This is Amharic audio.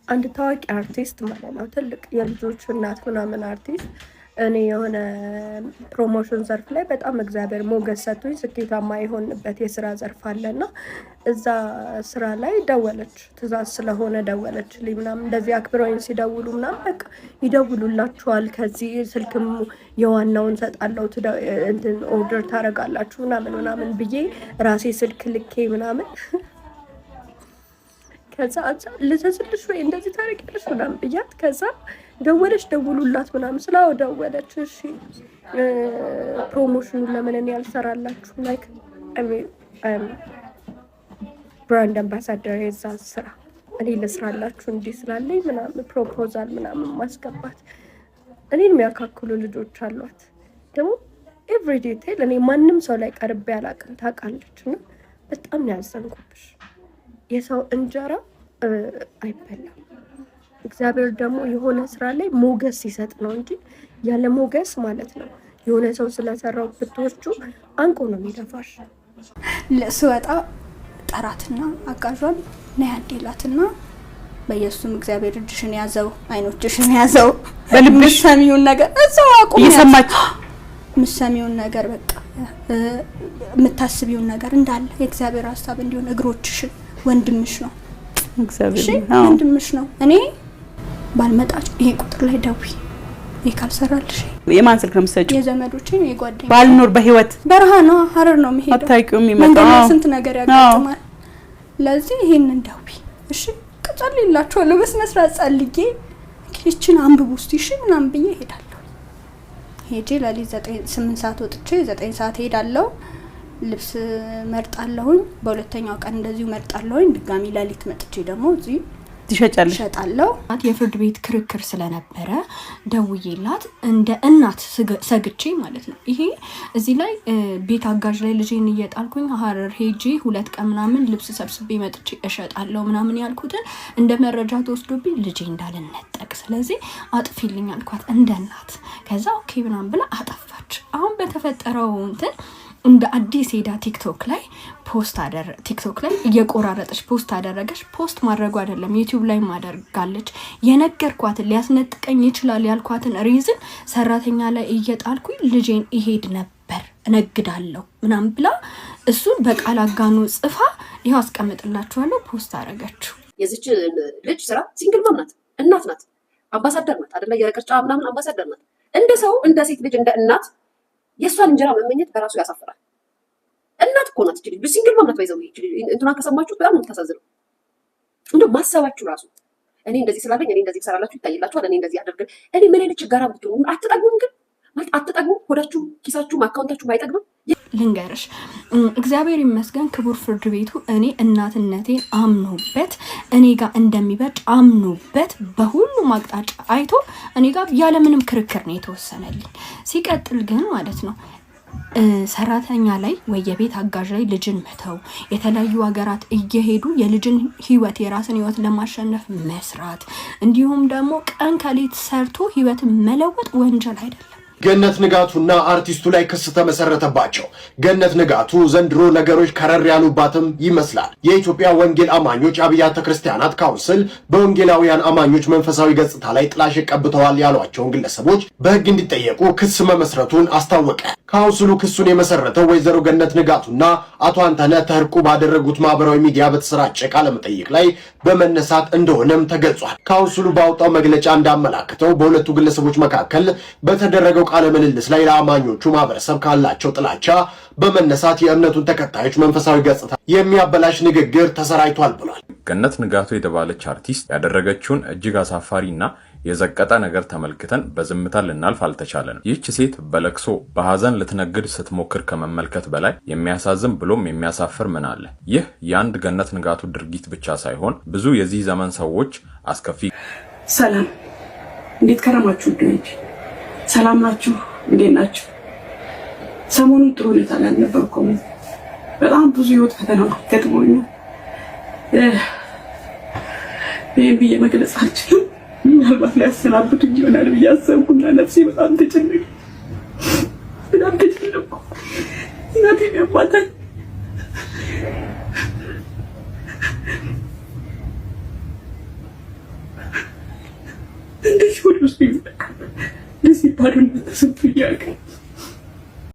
አንድ ታዋቂ አርቲስት ማለት ነው ትልቅ የልጆች እናት ምናምን አርቲስት እኔ የሆነ ፕሮሞሽን ዘርፍ ላይ በጣም እግዚአብሔር ሞገስ ሰጥቶኝ ስኬታማ የሆንበት የስራ ዘርፍ አለና እዛ ስራ ላይ ደወለች ትእዛዝ ስለሆነ ደወለችልኝ ምናምን እንደዚህ አክብረውኝ ሲደውሉ ምናምን በቃ ይደውሉላችኋል ከዚህ ስልክም የዋናውን ሰጣለው እንትን ኦርደር ታረጋላችሁ ምናምን ብዬ ራሴ ስልክ ልኬ ምናምን ከዛ ልተስልሽ ወይ እንደዚህ ታረቂልሽ ምናምን ብያት ከዛ ደወለች ደውሉላት ምናምን ስላው ደወለች እሺ ፕሮሞሽኑን ለምን እኔ ያልሰራላችሁ ላይክ ብራንድ አምባሳደር የዛ ስራ እኔ ልስራላችሁ እንዲህ ስላለኝ ምናምን ፕሮፖዛል ምናምን ማስገባት እኔን የሚያካክሉ ልጆች አሏት ደግሞ ኤቭሪ ዲቴል እኔ ማንም ሰው ላይ ቀርቤ አላውቅም ታውቃለች እና በጣም ነው ያዘንኩብሽ የሰው እንጀራ አይበላም እግዚአብሔር ደግሞ የሆነ ስራ ላይ ሞገስ ይሰጥ ነው እንጂ ያለ ሞገስ ማለት ነው የሆነ ሰው ስለሰራው ብትወስዱ አንቆ ነው የሚደፋሽ ለስወጣ ጠራትና አጋጇን ነያዴላትና በኢየሱስም እግዚአብሔር እጅሽን ያዘው አይኖችሽን ያዘው በልብሽ ሰሚውን ነገር እዛው አቁም ይሰማች ምሰሚውን ነገር በቃ የምታስቢውን ነገር እንዳለ የእግዚአብሔር ሐሳብ እንዲሆን እግሮችሽን ወንድምሽ ነው እግዚአብሔር ወንድምሽ ነው እኔ ባልመጣች ይሄ ቁጥር ላይ ደውይ ይካልሰራልሽ የማን ስልክ ነው የምትሰጪው የዘመዶቼ የጓደኛዬ ባልኖር በህይወት በረሃ ነው ሀረር ነው የሚሄደው አታውቂውም ይመጣው ስንት ነገር ያጋጥማል ለዚህ ይሄንን ደውይ እሺ ቀጥልላችኋለሁ በስነ ስርዓት ጸልዬ ኪችን አንብቡ እስቲ እሺ ምናምን ብዬ ሄዳለሁ ሄጄ ለሊት 8 ሰዓት ወጥቼ 9 ሰዓት ሄዳለሁ ልብስ መርጣለሁኝ በሁለተኛው ቀን እንደዚሁ መርጣለሁኝ ድጋሚ ለሊት መጥቼ ደግሞ እዚህ ትሸጫለሁ የፍርድ ቤት ክርክር ስለነበረ ደውዬላት እንደ እናት ሰግቼ ማለት ነው ይሄ እዚህ ላይ ቤት አጋዥ ላይ ልጄን እየጣልኩኝ ሀረር ሄጄ 2 ቀን ምናምን ልብስ ሰብስቤ መጥቼ እሸጣለሁ ምናምን ያልኩትን እንደ መረጃ ተወስዶብኝ ልጄ እንዳልነጠቅ ስለዚህ አጥፊልኝ አልኳት እንደ እናት ከዛ ኦኬ ምናምን ብላ አጠፋች አሁን በተፈጠረው እንትን እንደ አዲስ ሄዳ ቲክቶክ ላይ ቲክቶክ ላይ እየቆራረጠች ፖስት አደረገች ፖስት ማድረጉ አይደለም ዩቲዩብ ላይ ማደርጋለች የነገርኳትን ሊያስነጥቀኝ ይችላል ያልኳትን ሪዝን ሰራተኛ ላይ እየጣልኩኝ ልጄን ይሄድ ነበር እነግዳለሁ ምናምን ብላ እሱን በቃል አጋኑ ጽፋ ይሄው አስቀምጥላችኋለሁ ፖስት አደረገችው የዚች ልጅ ስራ ሲንግል ማም ናት እናት ናት አምባሳደር ናት አይደለ የቅርጫ ምናምን አምባሳደር ናት እንደ ሰው እንደ ሴት ልጅ እንደ እናት የሷን እንጀራ መመኘት በራሱ ያሳፍራል እናት እኮ ናት እቺ ልጅ ሲንግል ማም ናት ባይዘው እቺ እንትና ከሰማችሁ በጣም ተሳዝነው እንደው ማሰባችሁ ራሱ እኔ እንደዚህ ስላለኝ እኔ እንደዚህ ሰራላችሁ ይታይላችኋል እኔ እንደዚህ አደርግ እኔ ምን አይነት ችግር አብትሆኑ አትጠግቡም ግን ማለት አትጠግቡም ሆዳችሁ ኪሳችሁ አካውንታችሁ ማይጠግብም ልንገርሽ እግዚአብሔር ይመስገን ክቡር ፍርድ ቤቱ እኔ እናትነቴን አምኖበት እኔ ጋር እንደሚበጭ አምኖበት በሁሉም አቅጣጫ አይቶ እኔ ጋር ያለ ምንም ክርክር ነው የተወሰነልኝ ሲቀጥል ግን ማለት ነው ሰራተኛ ላይ ወይ የቤት አጋዥ ላይ ልጅን መተው የተለያዩ ሀገራት እየሄዱ የልጅን ህይወት የራስን ህይወት ለማሸነፍ መስራት እንዲሁም ደግሞ ቀን ከሌት ሰርቶ ህይወትን መለወጥ ወንጀል አይደለም ገነት ንጋቱና አርቲስቱ ላይ ክስ ተመሰረተባቸው። ገነት ንጋቱ ዘንድሮ ነገሮች ከረር ያሉባትም ይመስላል። የኢትዮጵያ ወንጌል አማኞች አብያተ ክርስቲያናት ካውንስል በወንጌላውያን አማኞች መንፈሳዊ ገጽታ ላይ ጥላሸት ቀብተዋል ያሏቸውን ግለሰቦች በህግ እንዲጠየቁ ክስ መመስረቱን አስታወቀ። ካውንስሉ ክሱን የመሰረተው ወይዘሮ ገነት ንጋቱና አቶ አንተነህ ተርቁ ባደረጉት ማህበራዊ ሚዲያ በተሰራጨ ቃለ መጠይቅ ላይ በመነሳት እንደሆነም ተገልጿል። ካውንስሉ ባወጣው መግለጫ እንዳመላከተው በሁለቱ ግለሰቦች መካከል በተደረገው ቃለ ምልልስ ላይ ለአማኞቹ ማህበረሰብ ካላቸው ጥላቻ በመነሳት የእምነቱን ተከታዮች መንፈሳዊ ገጽታ የሚያበላሽ ንግግር ተሰራይቷል ብሏል። ገነት ንጋቱ የተባለች አርቲስት ያደረገችውን እጅግ አሳፋሪና የዘቀጠ ነገር ተመልክተን በዝምታ ልናልፍ አልተቻለንም። ይህች ሴት በለቅሶ በሐዘን ልትነግድ ስትሞክር ከመመልከት በላይ የሚያሳዝን ብሎም የሚያሳፍር ምን አለ? ይህ የአንድ ገነት ንጋቱ ድርጊት ብቻ ሳይሆን ብዙ የዚህ ዘመን ሰዎች አስከፊ። ሰላም፣ እንዴት ከረማችሁ? ድንች ሰላም ናችሁ? እንዴት ናችሁ? ሰሞኑን ጥሩ ሁኔታ ላይ አልነበርኩም። በጣም ብዙ ህይወት ፈተናዎች ገጥሞኛል። ይህን ብዬ መግለጽ አልችልም። ምናልባት ሊያሰናብቱኝ ይሆናል ብዬ አሰብኩና ነፍሴ በጣም ተጨነቀ። እናቴ ያባታል ደረሱኝ። እንደዚህ ባዶነት ተሰምቶኝ አያውቅም።